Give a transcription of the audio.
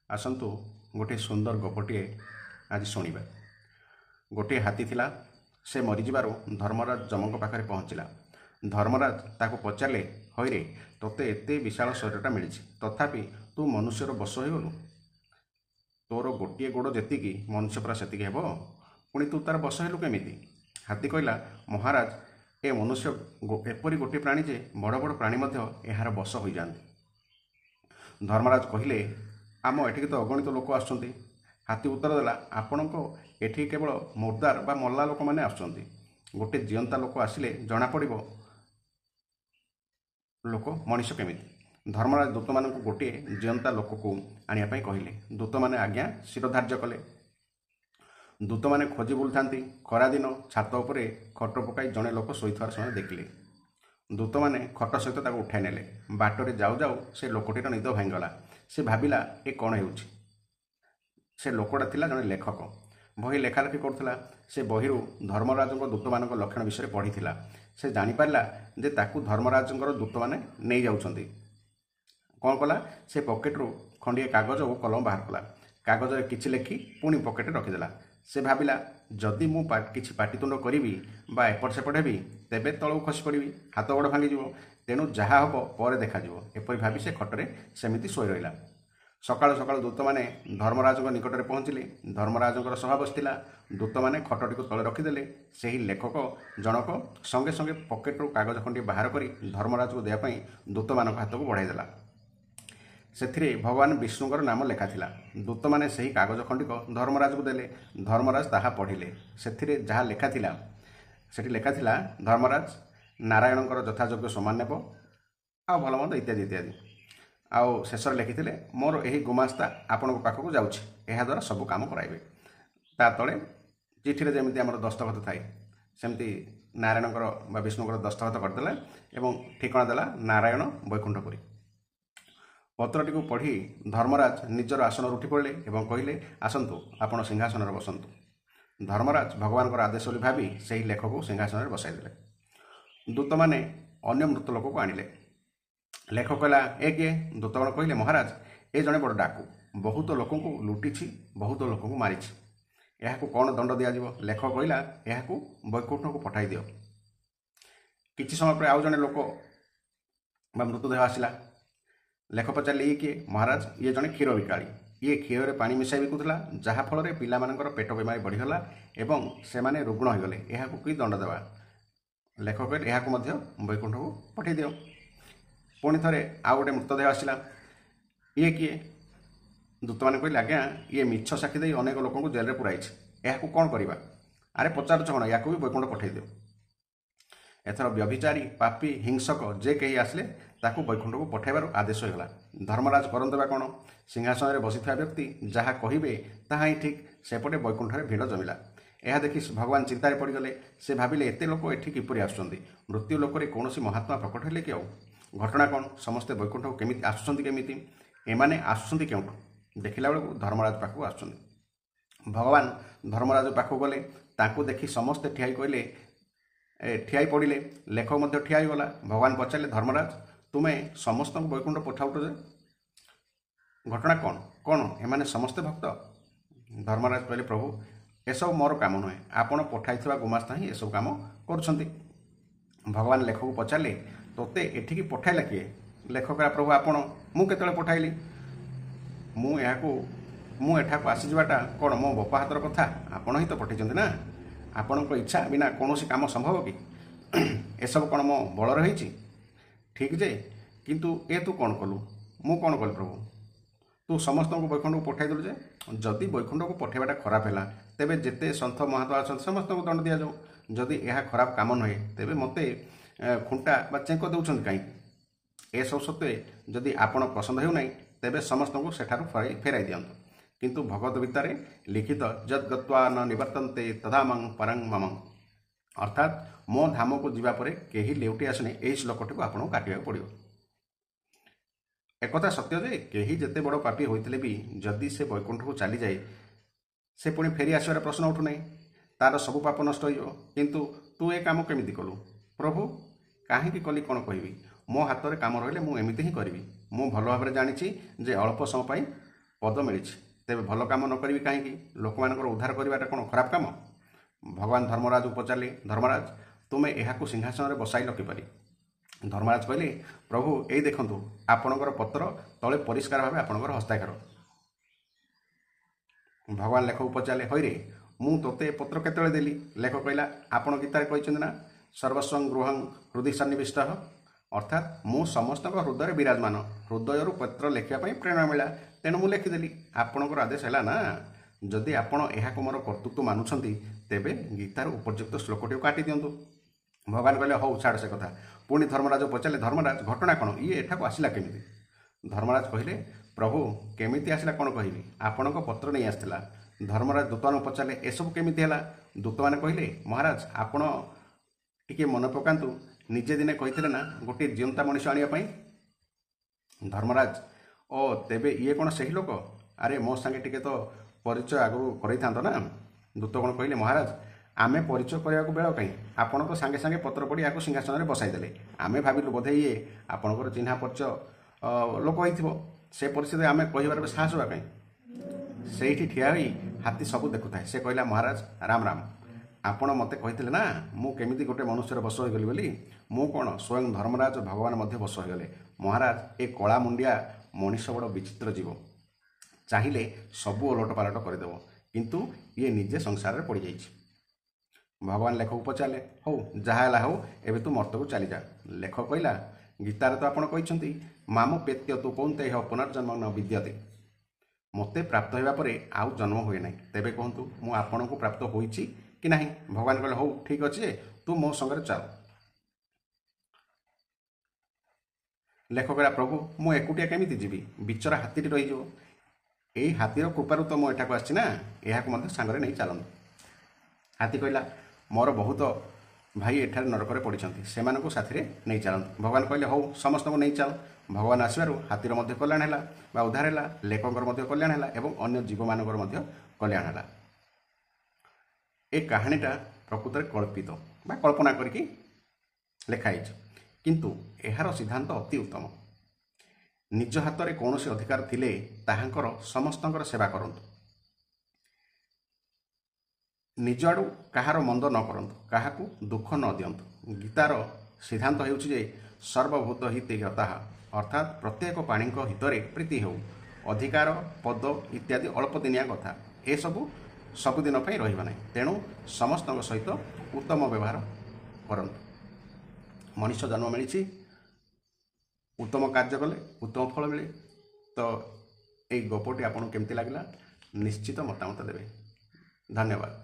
आसतु गोटे सुंदर गपटे आज शुणा। गोटे हाथी थिला, से मरीजबार धर्मराज जमक पाखे पहुँचला। धर्मराज ताको पचारे, हईरे तोते एते विशाल शरीरटा मिली, तथापि तू मनुष्यर बस होगलु। तोर गोटे गोड़ जेतिकी मनुष्य परा सेतिकी हेब, पुणी तू तार बस हेलु केमिति? हाथी कहला, महाराज ए मनुष्य एपरी गोटे प्राणी जे बड़ बड़ प्राणी मध्य एहार बस हो जाती। धर्मराज कहले, आम एठिक तो अगणित लोक आसुचंती। हाथी उत्तर देला, आपणको एठी केवल मुर्दार बा मल्ला लोक माने आसुचंती। गोटे जीवंता लोक आसिले जना पड़िबो लोक मनीष केमिति। धर्मराज दूत मान गोटे जीवंता लोक को आनिया पई कहिले। दूत माने आज्ञा शिरोधार्य कले। दूत माने खोजी बुलुथांती। खरा दिन छात उपरे खट पकाई जड़े लोक शोइथार समय देखिले। दूत माने खट सहित ताको उठाई नेले। बाटरे जाऊ जाऊ से लोकटीर निद भांगला। से भाविला ए कौन हेउछि। से लोकटा थिला जड़े लेखक, बही लेखालेखि करुला। से बहिरू धर्मराजଙ୍କ दूत मान लक्षण विषय पढ़ीथिला। से जानी पारला जे ताकू धर्मराजଙ୍କର दूत माने नहीं जाउछंती। कौन कला, से पॉकेट्रु खंडिए कागज और कलम बाहर कला। कागज किछि लेखि पुणी पॉकेट रखिदेला। से भाविला जदि मु किछि पाटितुंड करी बा एपट सेपट हेबी, तेबे तळू खसी पड़िबी, हाथ गोड़ भांगी तेणु जहा हब पर देखा। एपरि भावी से खटरे सेमिति शोई रहिला। सकाळु सकाळु दूत माने धर्मराजଙ୍କ निकटरे पहुँचिले। धर्मराजଙ୍କର सभा बसिथिला। दूत माने खटटी को तले रखिदेले। सेही लेखक जनक संगे संगे पॉकेट्रु कागज खंडी बाहर करी धर्मराज को देया पई दूत मानक हाथ को बढ़ाई देला। सेथिरे भगवान विष्णुଙ୍କର नाम लेखा थिला। दूत माने सेही कागज खंडिक धर्मराज को देले। धर्मराज ताहा पढ़िले। सेथिरे जहा लेखा थिला, सेठी लेखा थिला, धर्मराज नारायणଙ୍କର यथायोग्य सम्मान नेब आ भलमंद इत्यादि इत्यादि। आउ शेष लिखिथिले, मोर एही गुमास्ता आपणक पाखक जाउछि, एहा द्वारा सब काम कराइबे। ता तळे चिठीरे जेमिति हमर दस्तखत थाए, सेमिति नारायणଙ୍କର बा विष्णुଙ୍କର दस्तखत करदेला एवं ठिकଣା देला नारायण वैकुंठपुरी। पत्रटी को पढ़ी धर्मराज निजर आसन उठी पड़े और कहले, आसतु आपण सिंहासन बसतु। धर्मराज भगवान आदेश बोली भावी से लेखक को सिंहासन बसाई दूत माने अन्य मृत लोक को आणिले। लेखक कहला, ए किए? दूत मान कहले, महाराज ए जड़े बड़ डाकू, बहुत लोक लुटिछि, बहुत लोक मारिछि, यह कौन दंड दिज्व? लेखक कहला, यह वैकुंठ को पठाई दियो। किछि समय पर आउ जड़े लोक मृतदेह आसला। लेख पचारे, ये किए? महाराज ये जड़े क्षीर बिकाड़ी, ये क्षीर में पानी मिसाई बिकुला, जहाँफल पिलामानकर पेट बेमारी बढ़ीगला एवं से माने रुग्ण होगले। यह कि दंड देवा? लेखक कहले, यह वैकुंठ को पठै दियो। पुणी थे आउ गोटे मृतदेह आसला। ये किए? दूत मैंने कहले, आज्ञा ये मिछ साक्षी दे अनेक लोक जेल में पुराई, यह कौन करवा? अरे पचारुच कौन, या भी वैकुंठ पठै दियो। एथर व्यभिचारी, पापी, हिंसक जे कहीं आसले ताकू वैकुंठ को पठाइबार आदेश होगा। धर्मराज करंदेबा कौन? सिंहासन में बसी व्यक्ति जहाँ कहे ताहा ही ठीक सेपटे वैकुंठ में भिड़ जमिला। यह देखि भगवान चिंतार पड़गले। से भाविले एते लोक एठी किपरि आसुचंती? मृत्यु लोकरे कौनसी महात्मा प्रकट हेले कि आउ? घटना कौन? समस्ते वैकुंठ को केमिति आसुचंती? केमिति एमाने आसुचंती केउठु? देखिला बेलू धर्मराज पाखु आसुचंती। भगवान धर्मराज पाखु गले। ताकू देखि समस्ते ठियाई कहले, ठियाई पड़े। लेखक मध्य ठियाई गला। भगवान पचारे, धर्मराज तुम्हें समस्त वैकुंठ पठाउट जे घटना कौन? कौन एमाने समस्ते भक्त? धर्मराज कहले, प्रभु एसब मोर काम नुहे, आपण पठाई गुमास्ता ही एसब काम करुछंती। भगवान लेखक को पचारे, तोते एठिकी पठाइला किए? लेखक, प्रभु आपण मु केतले पठाइली? मु एठाकू आसीजाटा कौन मो बापा हाथर कथा? आपण ही तो पठाइछंती ना। आपणक इच्छा बिना कौन काम संभव कि? एसब कौन मो बल रही? ठीक जे, किंतु ए तू कौन कलु? मु कौन कल प्रभु? तू समस्त वैकुंठ को पठाई देलु जे। जदि वैकुंठ को पठाइबाटा खराब है, तेबे जेते सन्थ महात्मा अच्छा समस्त को दंड दि जाऊ। जदि यह खराब काम नुहे, तेबे मते खुंटा बा चेक देउछन कहीं? ए सब सत्वे जदि आपण पसंद हो नहीं, तेबे समस्त को सेठारु फेराई दियंतु। किंतु भगवत गीतारे लिखित जद गत्वा न निवर्तन्ते तदामं परं मम, अर्थात मो धाम को जीवा परे केही लेउटी आसने एही श्लोकटी को आपको काटिया पड़ियो। एकथा सत्य जे केही जेते बड़ पापी होइतले भी जदि से वैकुंठ को चली जाए, से पुणी फेरी आसबार प्रश्न उठु नहीं, तार सब पाप नष्ट हो। किंतु तू ए काम केमिति कलु? प्रभु कहीं कली कौन कहबी? मो हाथ में काम रहिले मु एमिति ही करी। मु भल भाव जानी जे अल्प समय ପଦ ମିଳିଛି, ତେବେ ଭଲ କାମ ନ କରିବି କାହିଁକି? ଲୋକମାନଙ୍କର ଉଦ୍ଧାର କରିବାଟା କ'ଣ ଖରାପ କାମ? ଭଗବାନ ଧର୍ମରାଜକୁ ପଚାରିଲେ, ଧର୍ମରାଜ ତୁମେ ଏହାକୁ ସିଂହାସନରେ ବସାଇଲ କିପରି? ଧର୍ମରାଜ କହିଲେ, ପ୍ରଭୁ ଏଇ ଦେଖନ୍ତୁ ଆପଣଙ୍କର ପତ୍ର ତଳେ ପରିଷ୍କାର ଭାବେ ଆପଣଙ୍କର ହସ୍ତାକ୍ଷର। ଭଗବାନ ଲେଖକୁ ପଚାରିଲେ, ହଇରେ ମୁଁ ତୋତେ ପତ୍ର କେତେବେଳେ ଦେଲି? ଲେଖ କହିଲା, ଆପଣ ଗୀତାରେ କହିଛନ୍ତି ନା, ସର୍ବସ୍ୱଂ ଗୃହଂ ହୃଦୟ ସନ୍ନିବିଷ୍ଟ, ଅର୍ଥାତ୍ ମୁଁ ସମସ୍ତଙ୍କ ହୃଦୟରେ ବିରାଜମାନ। ହୃଦୟରୁ ପତ୍ର ଲେଖିବା ପାଇଁ ପ୍ରେରଣା ମିଳିଲା, ତେଣୁ ମୁଁ ଲେଖିଦେଲି। ଆପଣଙ୍କର ଆଦେଶ ହେଲା ନା। ଯଦି ଆପଣ ଏହାକୁ ମୋର କର୍ତ୍ତୃତ୍ୱ ମାନୁଛନ୍ତି, ତେବେ ଗୀତାର ଉପଯୁକ୍ତ ଶ୍ଲୋକଟିକୁ କାଟି ଦିଅନ୍ତୁ। ଭଗବାନ କହିଲେ, ହଉ ଛାଡ଼ ସେ କଥା। ପୁଣି ଧର୍ମରାଜକୁ ପଚାରିଲେ, ଧର୍ମରାଜ ଘଟଣା କ'ଣ? ଇଏ ଏଠାକୁ ଆସିଲା କେମିତି? ଧର୍ମରାଜ କହିଲେ, ପ୍ରଭୁ କେମିତି ଆସିଲା କ'ଣ କହିବି, ଆପଣଙ୍କ ପତ୍ର ନେଇ ଆସିଥିଲା। ଧର୍ମରାଜ ଦୂତମାନଙ୍କୁ ପଚାରିଲେ, ଏସବୁ କେମିତି ହେଲା? ଦୂତମାନେ କହିଲେ, ମହାରାଜ ଆପଣ ଟିକେ ମନେ ପକାନ୍ତୁ, ନିଜେ ଦିନେ କହିଥିଲେ ନା ଗୋଟିଏ ଜିଅନ୍ତା ମଣିଷ ଆଣିବା ପାଇଁ। ଧର୍ମରାଜ, ଓ ତେବେ ଇଏ କ'ଣ ସେହି ଲୋକ? ଆରେ ମୋ ସାଙ୍ଗେ ଟିକେ ତ ପରିଚୟ ଆଗରୁ କରେଇଥାନ୍ତ ନା। ଦୂତ କ'ଣ କହିଲେ, ମହାରାଜ ଆମେ ପରିଚୟ କରିବାକୁ ବେଳ କାହିଁ, ଆପଣ ତ ସାଙ୍ଗେ ସାଙ୍ଗେ ପତ୍ର ପଡ଼ି ଏହାକୁ ସିଂହାସନରେ ବସାଇଦେଲେ। ଆମେ ଭାବିଲୁ ବୋଧେ ଇଏ ଆପଣଙ୍କର ଚିହ୍ନା ପରିଚୟ ଲୋକ ହେଇଥିବ। ସେ ପରିସ୍ଥିତିରେ ଆମେ କହିବାର ସାହସ ହେବା କାହିଁ? ସେଇଠି ଠିଆ ହୋଇ ହାତୀ ସବୁ ଦେଖୁଥାଏ। ସେ କହିଲା, ମହାରାଜ ରାମ ରାମ, ଆପଣ ମୋତେ କହିଥିଲେ ନା ମୁଁ କେମିତି ଗୋଟେ ମନୁଷ୍ୟର ବଶ ହୋଇଗଲି ବୋଲି। ମୁଁ କ'ଣ, ସ୍ୱୟଂ ଧର୍ମରାଜ ଭଗବାନ ମଧ୍ୟ ବଶ ହୋଇଗଲେ। ମହାରାଜ ଏ କଳା ମୁଣ୍ଡିଆ ମଣିଷ ବଡ଼ ବିଚିତ୍ର ଜୀବ, ଚାହିଁଲେ ସବୁ ଓଲଟ ପାଲଟ କରିଦେବ, କିନ୍ତୁ ଇଏ ନିଜେ ସଂସାରରେ ପଡ଼ିଯାଇଛି। ଭଗବାନ ଲେଖକୁ ପଚାରିଲେ, ହଉ ଯାହା ହେଲା ହଉ, ଏବେ ତୁ ମର୍ତ୍ତକୁ ଚାଲିଯା। ଲେଖ କହିଲା, ଗୀତାରେ ତ ଆପଣ କହିଛନ୍ତି, ମାମୁ ପେତ୍ୟ ତୁ କୌନ୍ତେୟ ପୁନର୍ଜନ୍ମ ନ ବିଦ୍ୟତେ। ମୋତେ ପ୍ରାପ୍ତ ହେବା ପରେ ଆଉ ଜନ୍ମ ହୁଏ ନାହିଁ। ତେବେ କୁହନ୍ତୁ ମୁଁ ଆପଣଙ୍କୁ ପ୍ରାପ୍ତ ହୋଇଛି କି ନାହିଁ? ଭଗବାନ କହିଲେ, ହଉ ଠିକ୍ ଅଛି ଯେ ତୁ ମୋ ସଙ୍ଗରେ ଚାଲ। ଲେଖ କହିଲା, ପ୍ରଭୁ ମୁଁ ଏକୁଟିଆ କେମିତି ଯିବି? ବିଚରା ହାତୀଟି ରହିଯିବ। ଏଇ ହାତୀର କୃପାରୁ ତ ମୁଁ ଏଠାକୁ ଆସିଛି ନା, ଏହାକୁ ମଧ୍ୟ ସାଙ୍ଗରେ ନେଇ ଚାଲନ୍ତୁ। ହାତୀ କହିଲା, ମୋର ବହୁତ ଭାଇ ଏଠାରେ ନରକରେ ପଡ଼ିଛନ୍ତି, ସେମାନଙ୍କୁ ସାଥିରେ ନେଇ ଚାଲନ୍ତୁ। ଭଗବାନ କହିଲେ, ହଉ ସମସ୍ତଙ୍କୁ ନେଇ ଚାଲ। ଭଗବାନ ଆସିବାରୁ ହାତୀର ମଧ୍ୟ କଲ୍ୟାଣ ହେଲା ବା ଉଦ୍ଧାର ହେଲା, ଲେଖଙ୍କର ମଧ୍ୟ କଲ୍ୟାଣ ହେଲା ଏବଂ ଅନ୍ୟ ଜୀବମାନଙ୍କର ମଧ୍ୟ କଲ୍ୟାଣ ହେଲା। ଏ କାହାଣୀଟା ପ୍ରକୃତରେ କଳ୍ପିତ ବା କଳ୍ପନା କରିକି ଲେଖା ହେଇଛି, କିନ୍ତୁ ଏହାର ସିଦ୍ଧାନ୍ତ ଅତି ଉତ୍ତମ। ନିଜ ହାତରେ କୌଣସି ଅଧିକାର ଥିଲେ ତାହାଙ୍କର ସମସ୍ତଙ୍କର ସେବା କରନ୍ତୁ। ନିଜ ଆଡ଼ୁ କାହାର ମନ୍ଦ ନ କରନ୍ତୁ, କାହାକୁ ଦୁଃଖ ନ ଦିଅନ୍ତୁ। ଗୀତାର ସିଦ୍ଧାନ୍ତ ହେଉଛି ଯେ ସର୍ବଭୂତ ହିତେ ଗତଃ, ଅର୍ଥାତ୍ ପ୍ରତ୍ୟେକ ପ୍ରାଣୀଙ୍କ ହିତରେ ପ୍ରୀତି ହେଉ। ଅଧିକାର, ପଦ ଇତ୍ୟାଦି ଅଳ୍ପ ଦିନିଆ କଥା, ଏସବୁ ସବୁଦିନ ପାଇଁ ରହିବ ନାହିଁ। ତେଣୁ ସମସ୍ତଙ୍କ ସହିତ ଉତ୍ତମ ବ୍ୟବହାର କରନ୍ତୁ। ମଣିଷ ଜନ୍ମ ମିଳିଛି, ଉତ୍ତମ କାର୍ଯ୍ୟ କଲେ ଉତ୍ତମ ଫଳ ମିଳେ। ତ ଏଇ ଗପଟି ଆପଣଙ୍କୁ କେମିତି ଲାଗିଲା ନିଶ୍ଚିତ ମତାମତ ଦେବେ। ଧନ୍ୟବାଦ।